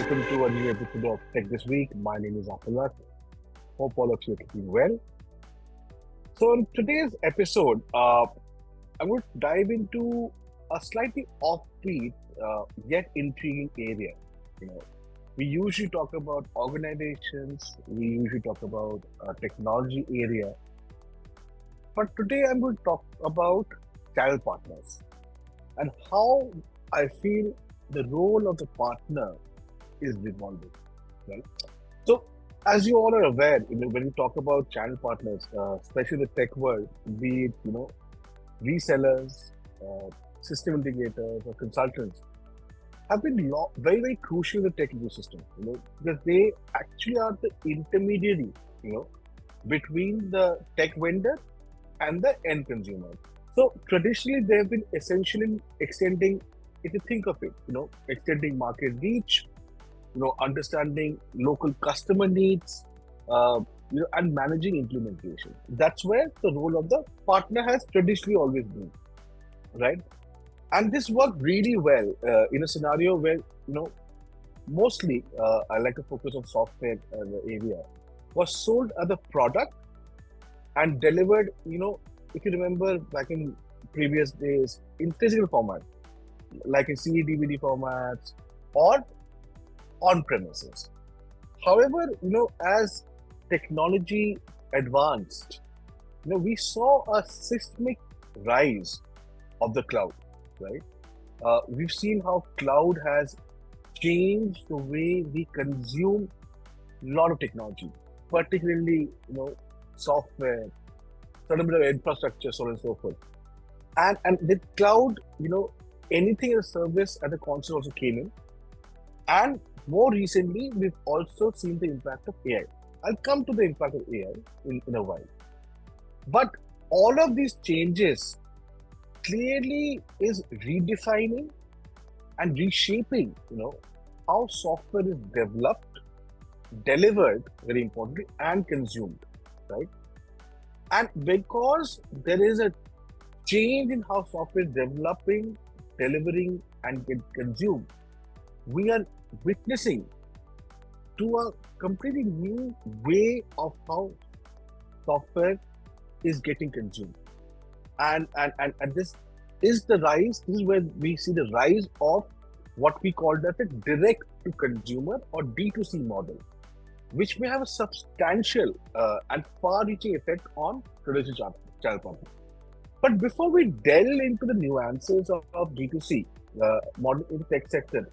welcome to a new episode of Tech This Week. My name is Apolak. Hope all of you are keeping well. So, in today's episode, I'm going to dive into a slightly offbeat yet intriguing area. You know, we usually talk about organizations, we usually talk about technology area, but today I'm going to talk about channel partners and how I feel the role of the partner is evolving. Right? So, as you all are aware, when we talk about channel partners, especially the tech world, be it resellers, system integrators, or consultants, have been very very crucial in the tech ecosystem. Because they actually are the intermediary, between the tech vendor and the end consumer. So traditionally, they have been essentially extending, if you think of it, extending market reach, understanding local customer needs, and managing implementation. That's where the role of the partner has traditionally always been, right? And this worked really well in a scenario where, mostly I like to focus on software area, was sold as a product and delivered, if you remember back in previous days, in physical format, like in CD, DVD formats, or on premises. However, as technology advanced, we saw a seismic rise of the cloud, right? We've seen how cloud has changed the way we consume a lot of technology, particularly, software, certain bit of infrastructure, so on and so forth. And with cloud, anything as a service as a concept also came in. And more recently, we've also seen the impact of AI. I'll come to the impact of AI in a while. But all of these changes clearly is redefining and reshaping, how software is developed, delivered, very importantly, and consumed, right? And because there is a change in how software is developing, delivering, and get consumed, we are witnessing to a completely new way of how software is getting consumed. And this is the rise, this is where we see the rise of what we call as a direct to consumer or D2C model, which may have a substantial and far-reaching effect on traditional channel partners. But before we delve into the nuances of D2C model in the tech sector,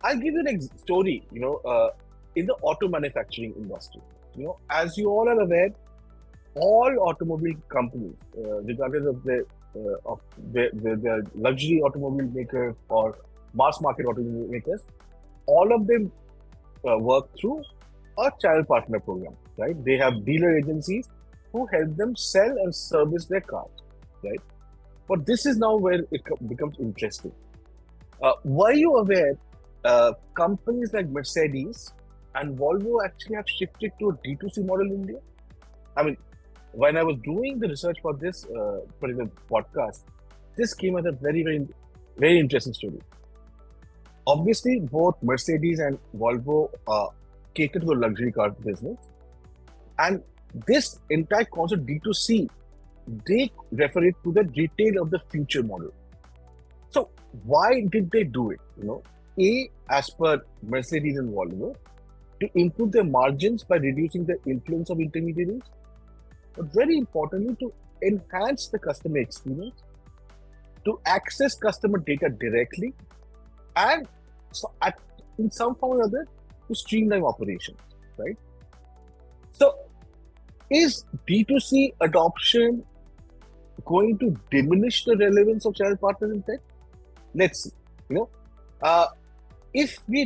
I'll give you a story, in the auto manufacturing industry. As you all are aware, all automobile companies, regardless of the luxury automobile makers or mass market automobile makers, all of them work through a channel partner program, right? They have dealer agencies who help them sell and service their cars, right? But this is now where it becomes interesting. Were you aware companies like Mercedes and Volvo actually have shifted to a D2C model in India? I mean, when I was doing the research for this particular podcast, this came as a very, very, very interesting story. Obviously, both Mercedes and Volvo cater to the luxury car business. And this entire concept D2C, they refer it to the retail of the future model. So why did they do it? As per Mercedes and Volvo, to improve their margins by reducing the influence of intermediaries, but very importantly, to enhance the customer experience, to access customer data directly, and so in some form or other, to streamline operations, right? So, is D2C adoption going to diminish the relevance of channel partners in tech? Let's see. If we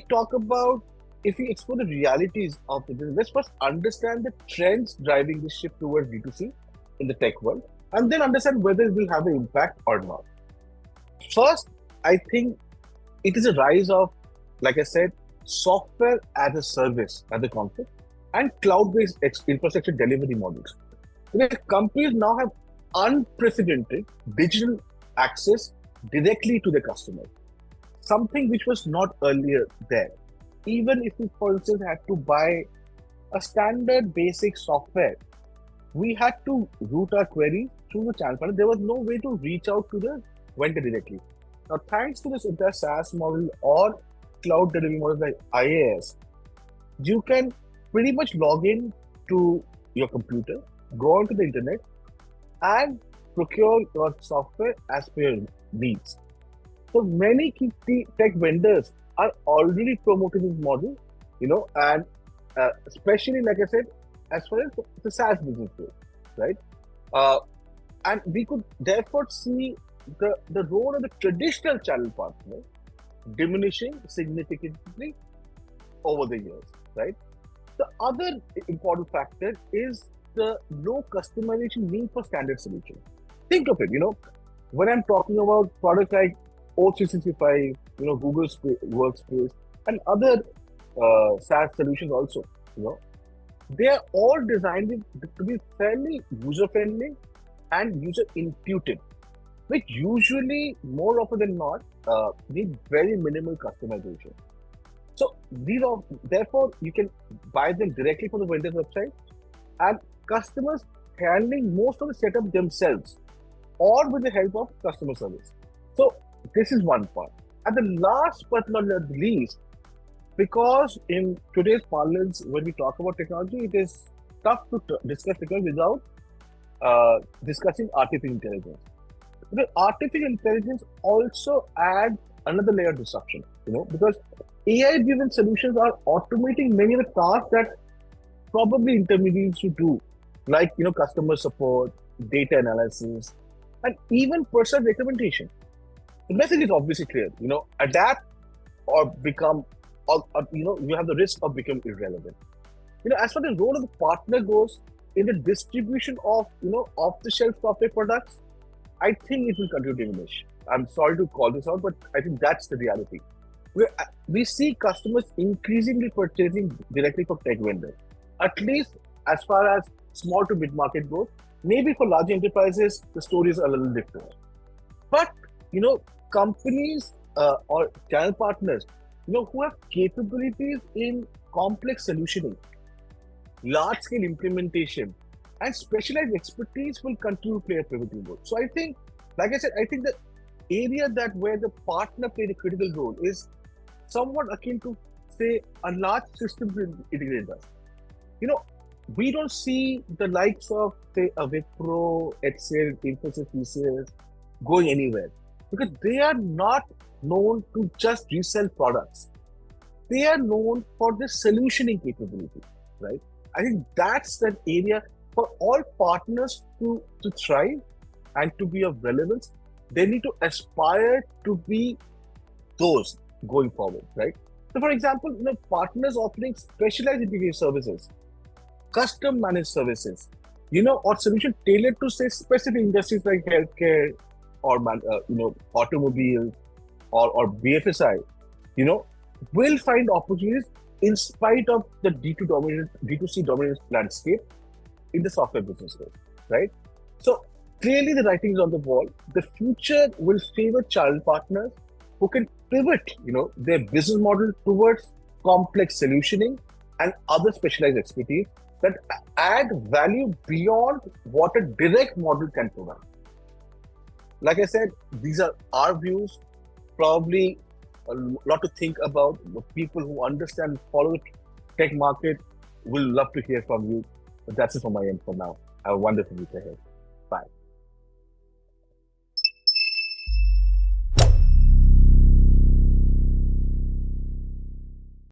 explore the realities of the business, let's first understand the trends driving this shift towards D2C in the tech world, and then understand whether it will have an impact or not. First, I think it is a rise of, like I said, software as a service as a concept and cloud-based infrastructure delivery models. Where companies now have unprecedented digital access directly to the customer, something which was not earlier there. even if we, for instance, had to buy a standard basic software, we had to route our query through the channel partner. There was no way to reach out to the vendor directly. Now, thanks to this entire SaaS model or cloud delivery model like IaaS, you can pretty much log in to your computer, go onto the internet, and procure your software as per your needs. So many key tech vendors are already promoting this model, and especially, like I said, as far as the SaaS business goes, right? Uh, and we could therefore see the role of the traditional channel partner diminishing significantly over the years, right? The other important factor is the low customization need for standard solutions. Think of it, when I'm talking about products like O365, Google Workspace, and other SaaS solutions also, they are all designed to be fairly user-friendly and user-intuitive, which usually, more often than not, need very minimal customization. So therefore, you can buy them directly from the vendor's website, and customers handling most of the setup themselves or with the help of customer service. So this is one part. And the last but not the least, because in today's parlance, when we talk about technology, it is tough to discuss technology without discussing artificial intelligence. Because artificial intelligence also adds another layer of disruption, because AI-driven solutions are automating many of the tasks that probably intermediaries should do, like customer support, data analysis, and even personal recommendation. The message is obviously clear. Adapt or become, or you have the risk of becoming irrelevant. As far as the role of the partner goes in the distribution of off-the-shelf software products, I think it will continue to diminish. I'm sorry to call this out, but I think that's the reality. We see customers increasingly purchasing directly from tech vendors, at least as far as small to mid-market goes. Maybe for large enterprises, the story is a little different. But, companies or channel partners, who have capabilities in complex solutioning, large-scale implementation, and specialized expertise will continue to play a pivotal role. So I think, like I said, I think the area where the partner played a critical role is somewhat akin to, say, a large system integrator. We don't see the likes of, say, a Wipro, HCL, Infosys, TCS going anywhere because they are not known to just resell products. They are known for the solutioning capability, right? I think that's that area for all partners to thrive and to be of relevance. They need to aspire to be those going forward, right? So, for example, partners offering specialized integrated services, custom managed services, or solution tailored to say specific industries like healthcare or automobiles or BFSI, will find opportunities in spite of the D2C dominant landscape in the software business world, right? So clearly the writing is on the wall. The future will favor channel partners who can pivot, their business model towards complex solutioning and other specialized expertise that add value beyond what a direct model can provide. Like I said, these are our views, probably a lot to think about. The people who understand, follow the tech market will love to hear from you. But that's it from my end for now. Have a wonderful week ahead. Bye.